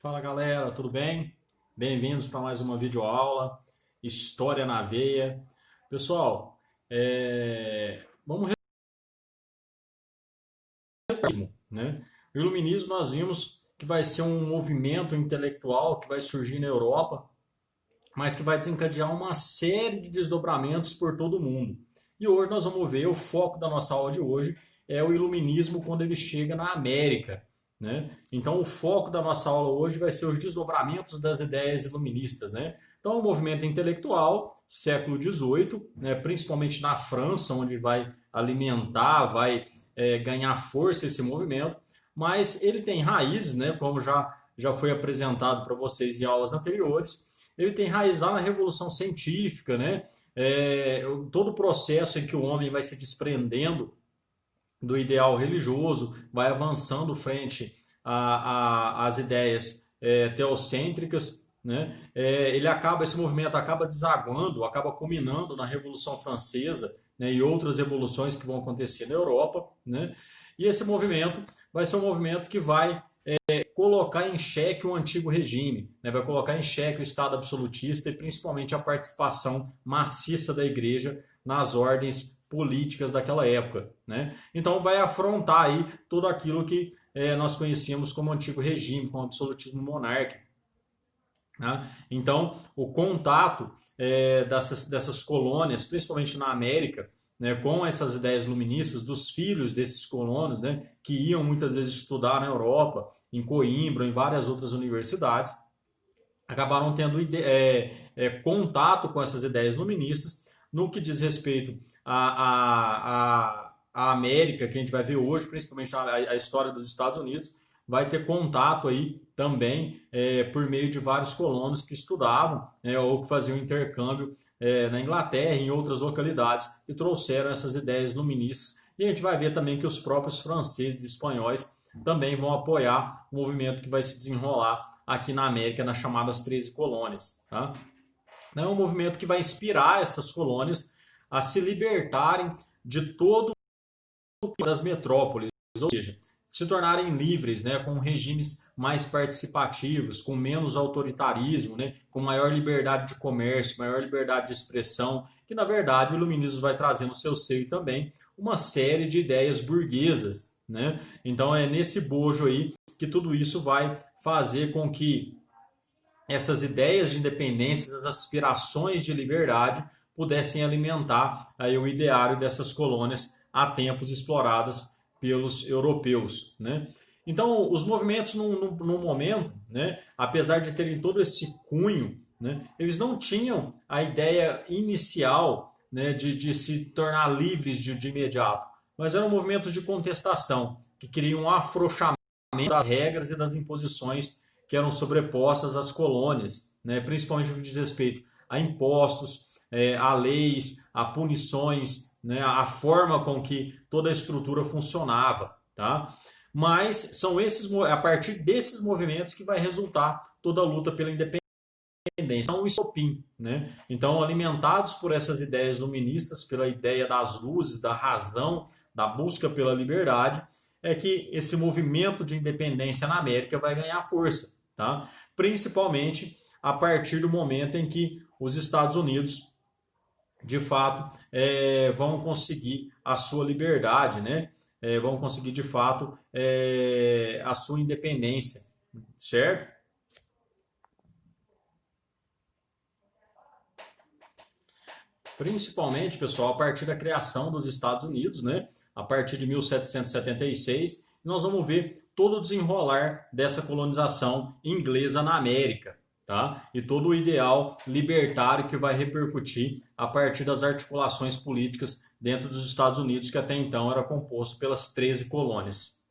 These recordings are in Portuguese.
Fala galera, tudo bem? Bem-vindos para mais uma videoaula, História na Veia. Pessoal, vamos resumo, né? O Iluminismo nós vimos que vai ser um movimento intelectual que vai surgir na Europa, mas que vai desencadear uma série de desdobramentos por todo o mundo. E hoje nós vamos ver, o foco da nossa aula de hoje é o Iluminismo quando ele chega na América, né? Então o foco da nossa aula hoje vai ser os desdobramentos das ideias iluministas, né? Então o movimento intelectual, século XVIII, né, principalmente na França, onde vai alimentar, vai ganhar força esse movimento, mas ele tem raízes, né, como já foi apresentado para vocês em aulas anteriores, ele tem raiz lá na Revolução Científica, né? Todo o processo em que o homem vai se desprendendo do ideal religioso, vai avançando frente às ideias teocêntricas, né? Esse movimento acaba desaguando, acaba culminando na Revolução Francesa, né, e outras revoluções que vão acontecer na Europa, né? E esse movimento vai ser um movimento que vai colocar em xeque o antigo regime, né? Vai colocar em xeque o Estado absolutista e principalmente a participação maciça da Igreja nas ordens políticas daquela época, né? Então vai afrontar aí tudo aquilo que nós conhecíamos como antigo regime, como absolutismo monárquico, né? Então o contato dessas colônias, principalmente na América, né, com essas ideias luministas dos filhos desses colonos, né, que iam muitas vezes estudar na Europa, em Coimbra, em várias outras universidades, acabaram tendo contato com essas ideias luministas no que diz respeito à América, que a gente vai ver hoje, principalmente a história dos Estados Unidos, vai ter contato aí também por meio de vários colonos que estudavam ou que faziam intercâmbio na Inglaterra e em outras localidades e trouxeram essas ideias luministas. E a gente vai ver também que os próprios franceses e espanhóis também vão apoiar o movimento que vai se desenrolar aqui na América, nas chamadas 13 colônias. Tá? É um movimento que vai inspirar essas colônias a se libertarem de todo das metrópoles, ou seja, se tornarem livres, né, com regimes mais participativos, com menos autoritarismo, né, com maior liberdade de comércio, maior liberdade de expressão, que na verdade o iluminismo vai trazer no seu seio também uma série de ideias burguesas, né? Então é nesse bojo aí que tudo isso vai fazer com que essas ideias de independência, as aspirações de liberdade pudessem alimentar aí o ideário dessas colônias há tempos exploradas pelos europeus, né? Então, os movimentos, num momento, né, apesar de terem todo esse cunho, né, eles não tinham a ideia inicial, né, de se tornar livres de imediato, mas eram movimentos de contestação, que queriam um afrouxamento das regras e das imposições que eram sobrepostas às colônias, né, principalmente no que diz respeito a impostos, a leis, a punições, né, a forma com que toda a estrutura funcionava, tá? Mas são a partir desses movimentos que vai resultar toda a luta pela independência. São o estopim, né? Então, alimentados por essas ideias luministas, pela ideia das luzes, da razão, da busca pela liberdade, é que esse movimento de independência na América vai ganhar força, tá? Principalmente a partir do momento em que os Estados Unidos de fato vão conseguir a sua liberdade, né? Vão conseguir de fato a sua independência, certo? Principalmente, pessoal, a partir da criação dos Estados Unidos, né? A partir de 1776, nós vamos ver todo o desenrolar dessa colonização inglesa na América, tá? E todo o ideal libertário que vai repercutir a partir das articulações políticas dentro dos Estados Unidos, que até então era composto pelas 13 colônias.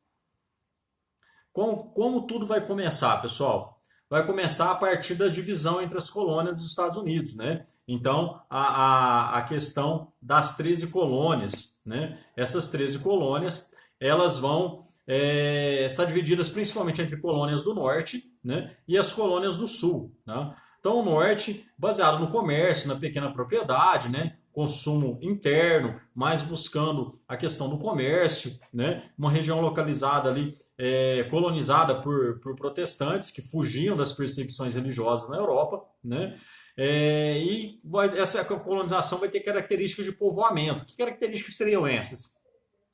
Como tudo vai começar, pessoal? Vai começar a partir da divisão entre as colônias dos Estados Unidos, né? Então, a questão das 13 colônias, né? Essas 13 colônias, elas vão estar divididas principalmente entre colônias do norte, né, e as colônias do sul, né? Então, o norte, baseado no comércio, na pequena propriedade, né, consumo interno, mais buscando a questão do comércio, né? Uma região localizada ali, colonizada por protestantes que fugiam das perseguições religiosas na Europa, né? Essa colonização vai ter características de povoamento. Que características seriam essas?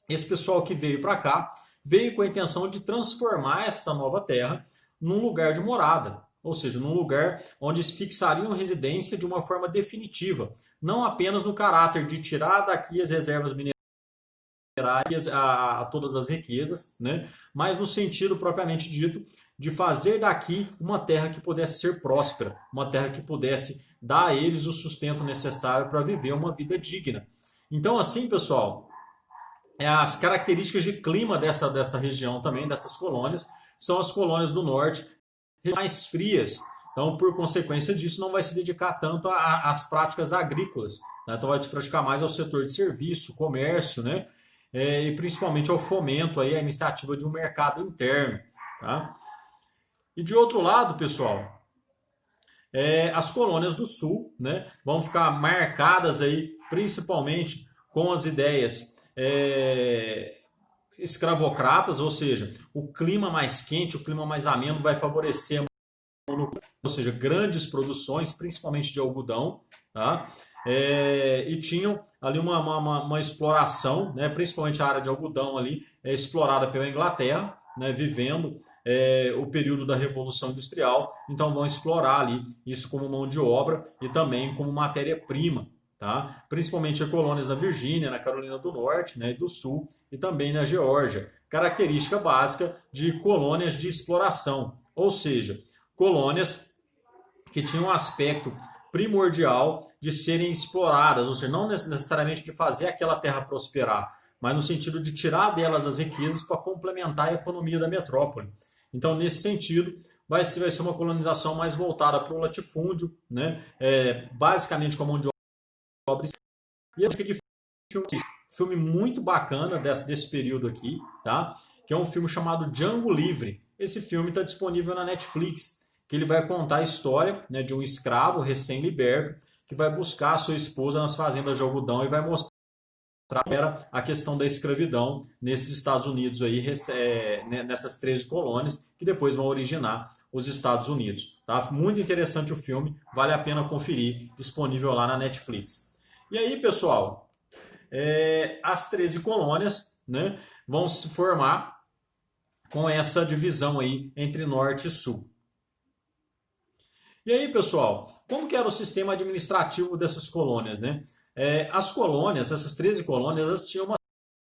Esse pessoal que veio para cá veio com a intenção de transformar essa nova terra num lugar de morada, ou seja, num lugar onde fixariam residência de uma forma definitiva, não apenas no caráter de tirar daqui as reservas minerais, a todas as riquezas, né? Mas no sentido propriamente dito de fazer daqui uma terra que pudesse ser próspera, uma terra que pudesse dar a eles o sustento necessário para viver uma vida digna. Então, assim, pessoal, as características de clima dessa região também, dessas colônias, são as colônias do norte, mais frias. Então, por consequência disso, não vai se dedicar tanto às práticas agrícolas, né? Então, vai se praticar mais ao setor de serviço, comércio, né? E principalmente ao fomento, aí, a iniciativa de um mercado interno. Tá? E de outro lado, pessoal, as colônias do sul, né, vão ficar marcadas aí, principalmente com as ideias escravocratas, ou seja, o clima mais quente, o clima mais ameno vai favorecer, ou seja, grandes produções, principalmente de algodão, tá? E tinham ali uma exploração, né, principalmente a área de algodão ali, explorada pela Inglaterra, né, vivendo o período da Revolução Industrial, então vão explorar ali isso como mão de obra e também como matéria-prima, tá? Principalmente colônias na Virgínia, na Carolina do Norte, né, e do Sul e também na Geórgia. Característica básica de colônias de exploração, ou seja, colônias que tinham um aspecto primordial de serem exploradas, ou seja, não necessariamente de fazer aquela terra prosperar, mas no sentido de tirar delas as riquezas para complementar a economia da metrópole. Então, nesse sentido, vai ser uma colonização mais voltada para o latifúndio, né? Basicamente com a mão de obra. E a dica de filme muito bacana desse período aqui, tá? Que é um filme chamado Django Livre. Esse filme está disponível na Netflix, que ele vai contar a história, né, de um escravo recém-liberto que vai buscar a sua esposa nas fazendas de algodão e vai mostrar a questão da escravidão nesses Estados Unidos aí, nessas 13 colônias que depois vão originar os Estados Unidos. Tá? Muito interessante o filme, vale a pena conferir, disponível lá na Netflix. E aí, pessoal, as 13 colônias, né, vão se formar com essa divisão aí entre norte e sul. E aí, pessoal, como que era o sistema administrativo dessas colônias, né? As colônias, essas 13 colônias, elas tinham uma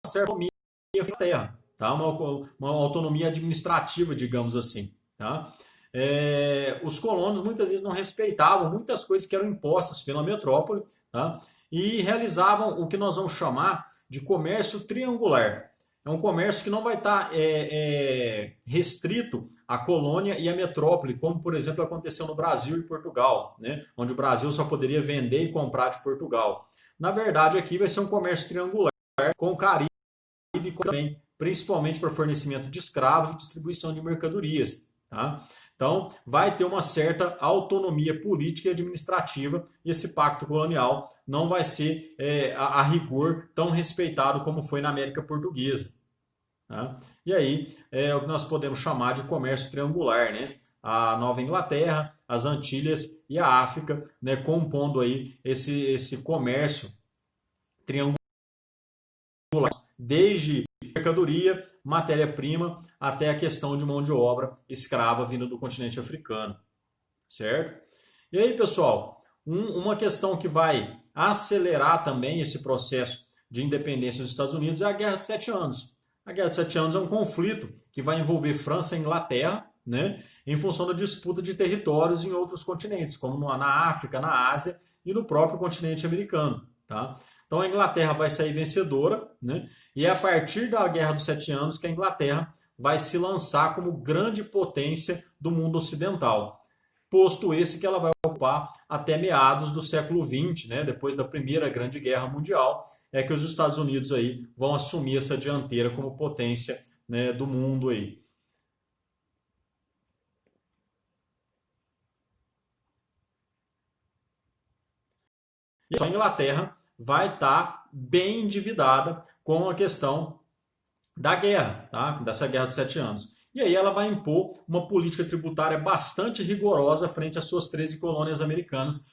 certa autonomia na terra, tá? Uma autonomia administrativa, digamos assim, tá? Os colonos muitas vezes não respeitavam muitas coisas que eram impostas pela metrópole, tá? E realizavam o que nós vamos chamar de comércio triangular. É um comércio que não vai estar restrito à colônia e à metrópole, como, por exemplo, aconteceu no Brasil e Portugal, né? Onde o Brasil só poderia vender e comprar de Portugal. Na verdade, aqui vai ser um comércio triangular com o Caribe também, principalmente para fornecimento de escravos e distribuição de mercadorias. Tá? Então, vai ter uma certa autonomia política e administrativa e esse pacto colonial não vai ser, a rigor, tão respeitado como foi na América Portuguesa. Tá? E aí é o que nós podemos chamar de comércio triangular, né? A Nova Inglaterra, as Antilhas e a África, né, compondo aí esse comércio triangular, desde mercadoria, matéria-prima, até a questão de mão de obra escrava vinda do continente africano, certo? E aí, pessoal, uma questão que vai acelerar também esse processo de independência dos Estados Unidos é a Guerra dos 7 Anos. A Guerra dos 7 Anos é um conflito que vai envolver França e Inglaterra, né, em função da disputa de territórios em outros continentes, como na África, na Ásia e no próprio continente americano. Tá? Então a Inglaterra vai sair vencedora, né, e é a partir da Guerra dos 7 Anos que a Inglaterra vai se lançar como grande potência do mundo ocidental. Posto esse que ela vai ocupar até meados do século XX, né, depois da Primeira Grande Guerra Mundial, é que os Estados Unidos aí vão assumir essa dianteira como potência, né, do mundo aí. E a Inglaterra vai estar bem endividada com a questão da guerra, tá? Dessa guerra dos 7 anos. E aí ela vai impor uma política tributária bastante rigorosa frente às suas 13 colônias americanas,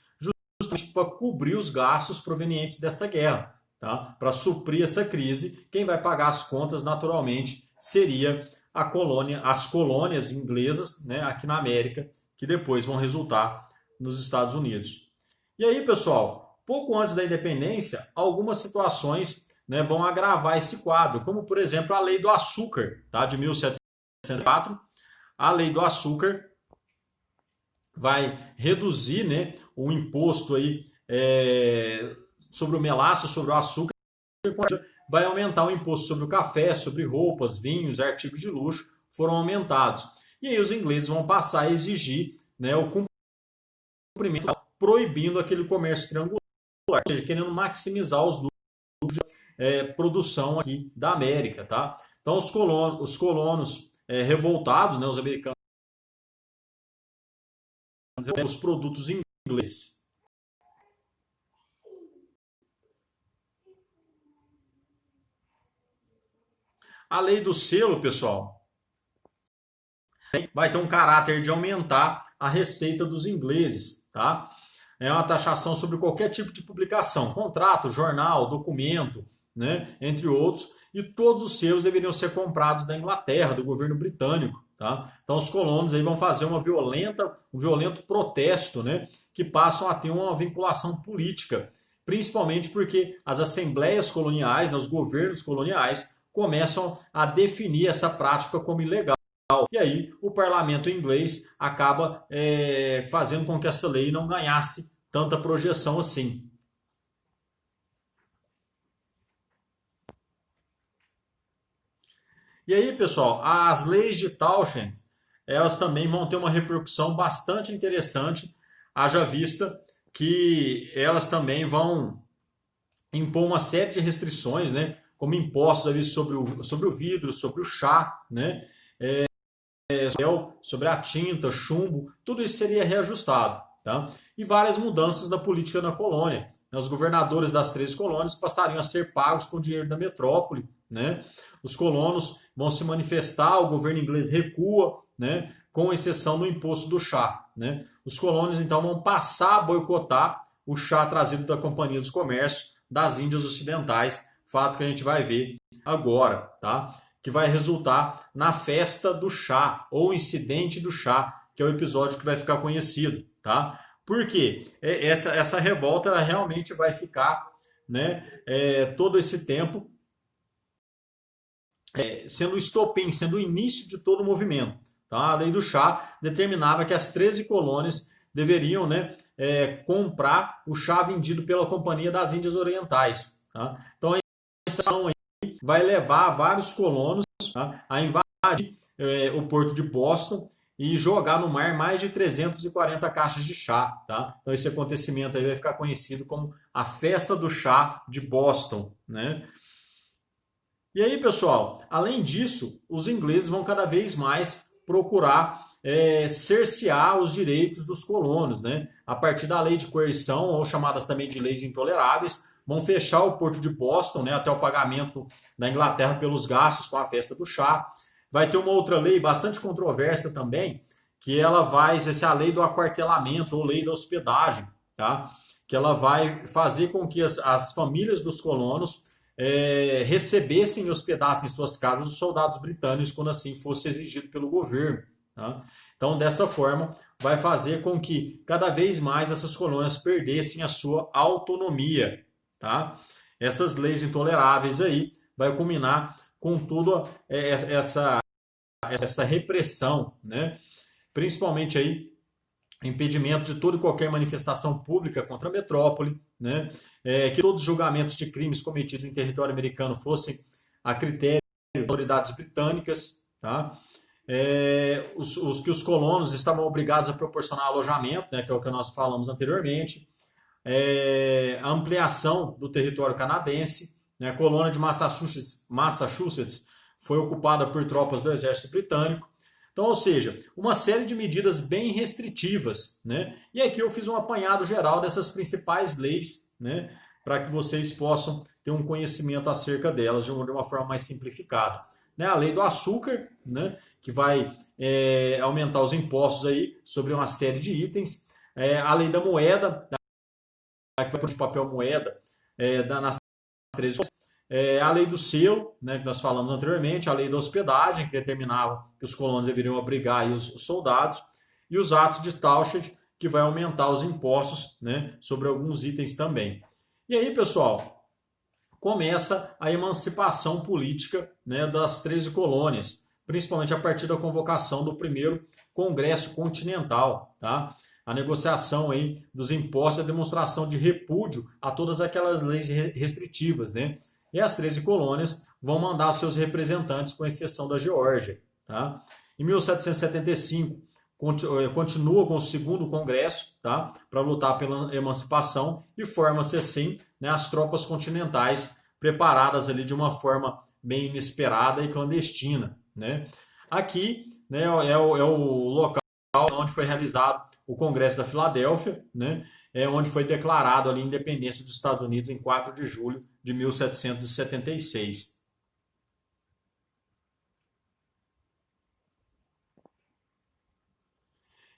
justamente para cobrir os gastos provenientes dessa guerra, tá? Para suprir essa crise, quem vai pagar as contas naturalmente seria as colônias inglesas, né, aqui na América, que depois vão resultar nos Estados Unidos. E aí, pessoal, pouco antes da independência, algumas situações, né, vão agravar esse quadro, como por exemplo a Lei do Açúcar, tá, de 1704. A Lei do Açúcar vai reduzir, né, o imposto aí, sobre o melaço, sobre o açúcar, vai aumentar o imposto sobre o café, sobre roupas, vinhos, artigos de luxo, foram aumentados. E aí os ingleses vão passar a exigir, né, o cumprimento, proibindo aquele comércio triangular, ou seja, querendo maximizar os lucros de produção aqui da América, tá? Então os colonos revoltados, né, os americanos, os produtos ingleses. A lei do selo, pessoal, vai ter um caráter de aumentar a receita dos ingleses, tá? É uma taxação sobre qualquer tipo de publicação, contrato, jornal, documento, né, entre outros, e todos os selos deveriam ser comprados da Inglaterra, do governo britânico, tá? Então os colonos aí vão fazer um violento protesto, né, que passam a ter uma vinculação política, principalmente porque as assembleias coloniais, né, os governos coloniais, começam a definir essa prática como ilegal. E aí o parlamento inglês acaba fazendo com que essa lei não ganhasse tanta projeção assim. E aí, pessoal, as leis de Townshend, elas também vão ter uma repercussão bastante interessante, haja vista que elas também vão impor uma série de restrições, né, como impostos ali sobre o vidro, sobre o chá, né, sobre a tinta, chumbo, tudo isso seria reajustado. Tá? E várias mudanças na política na colônia. Os governadores das 13 colônias passariam a ser pagos com dinheiro da metrópole. Né? Os colonos vão se manifestar, o governo inglês recua, né? Com exceção do imposto do chá. Né? Os colonos então vão passar a boicotar o chá trazido da Companhia dos Comércios das Índias Ocidentais, fato que a gente vai ver agora, tá? Que vai resultar na festa do chá, ou incidente do chá, que é o episódio que vai ficar conhecido, tá? Por quê? Essa revolta ela realmente vai ficar, né, todo esse tempo sendo o estopim, sendo o início de todo o movimento. Tá? A lei do chá determinava que as 13 colônias deveriam, né, comprar o chá vendido pela Companhia das Índias Orientais. Tá? Então, essa ação aí vai levar vários colonos, tá, a invadir o porto de Boston e jogar no mar mais de 340 caixas de chá. Tá? Então, esse acontecimento aí vai ficar conhecido como a Festa do Chá de Boston. Né? E aí, pessoal, além disso, os ingleses vão cada vez mais procurar cercear os direitos dos colonos, né? A partir da lei de coerção, ou chamadas também de leis intoleráveis, vão fechar o porto de Boston, né, até o pagamento da Inglaterra pelos gastos com a festa do chá. Vai ter uma outra lei bastante controversa também, que ela vai ser a lei do aquartelamento ou lei da hospedagem, tá? Que ela vai fazer com que as famílias dos colonos recebessem e hospedassem em suas casas os soldados britânicos quando assim fosse exigido pelo governo. Tá? Então, dessa forma, vai fazer com que cada vez mais essas colônias perdessem a sua autonomia. Tá? Essas leis intoleráveis aí vai culminar com toda essa repressão, né? Principalmente aí impedimento de toda e qualquer manifestação pública contra a metrópole, né? Que todos os julgamentos de crimes cometidos em território americano fossem a critério de autoridades britânicas, tá? Que os colonos estavam obrigados a proporcionar alojamento, né, que é o que nós falamos anteriormente, a ampliação do território canadense, né, a colônia de Massachusetts foi ocupada por tropas do exército britânico. Então, ou seja, uma série de medidas bem restritivas. Né? E aqui eu fiz um apanhado geral dessas principais leis, né, para que vocês possam ter um conhecimento acerca delas de uma forma mais simplificada. Né? A lei do açúcar, né? Que vai aumentar os impostos aí sobre uma série de itens. A lei da moeda, que vai para o papel moeda nas 13 a lei do selo, né, que nós falamos anteriormente, a lei da hospedagem, que determinava que os colonos deveriam abrigar aí os soldados, e os atos de Tauchet, que vai aumentar os impostos, né, sobre alguns itens também. E aí, pessoal, começa a emancipação política, né, das 13 colônias, principalmente a partir da convocação do primeiro Congresso Continental, tá? A negociação aí dos impostos e a demonstração de repúdio a todas aquelas leis restritivas, né? E as 13 colônias vão mandar seus representantes, com exceção da Geórgia. Tá? Em 1775, continua com o segundo congresso, tá? Para lutar pela emancipação, e forma-se assim, né, as tropas continentais, preparadas ali de uma forma bem inesperada e clandestina. Né? Aqui, né, é o local onde foi realizado o Congresso da Filadélfia, né? Onde foi declarado ali a independência dos Estados Unidos em 4 de julho de 1776.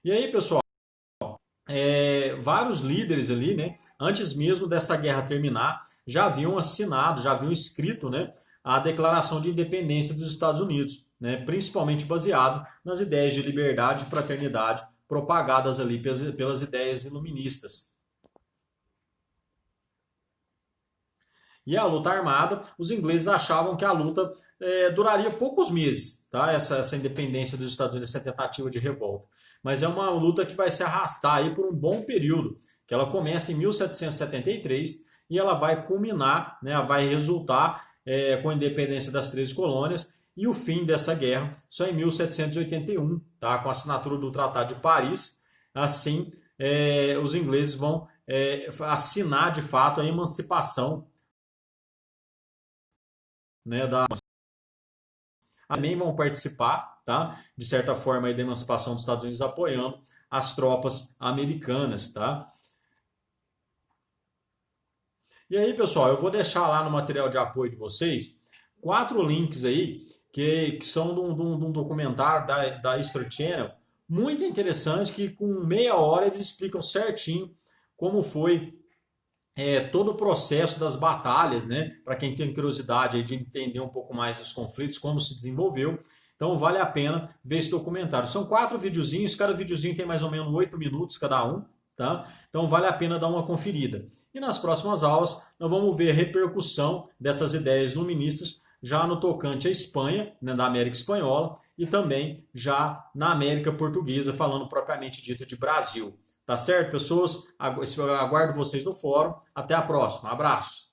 E aí, pessoal, vários líderes ali, né, antes mesmo dessa guerra terminar, já haviam assinado, já haviam escrito, né, a Declaração de Independência dos Estados Unidos, né, principalmente baseado nas ideias de liberdade e fraternidade propagadas ali pelas ideias iluministas. E a luta armada, os ingleses achavam que a luta duraria poucos meses, tá? Essa independência dos Estados Unidos, essa tentativa de revolta. Mas é uma luta que vai se arrastar aí por um bom período, que ela começa em 1773 e ela vai culminar, né, vai resultar com a independência das 13 colônias e o fim dessa guerra só em 1781, tá? Com a assinatura do Tratado de Paris. Assim, os ingleses vão assinar de fato a emancipação, né, também vão participar, tá, de certa forma aí, da emancipação dos Estados Unidos, apoiando as tropas americanas. Tá? E aí, pessoal, eu vou deixar lá no material de apoio de vocês 4 links aí que são de um documentário da History Channel, muito interessante, que com meia hora eles explicam certinho como foi todo o processo das batalhas, né? Para quem tem curiosidade aí de entender um pouco mais dos conflitos, como se desenvolveu. Então vale a pena ver esse documentário. São 4 videozinhos, cada videozinho tem mais ou menos 8 minutos cada um. Tá? Então vale a pena dar uma conferida. E nas próximas aulas nós vamos ver a repercussão dessas ideias iluministas já no tocante à Espanha, né, da América Espanhola, e também já na América Portuguesa, falando propriamente dito de Brasil. Tá certo, pessoas? Aguardo vocês no fórum. Até a próxima. Abraço.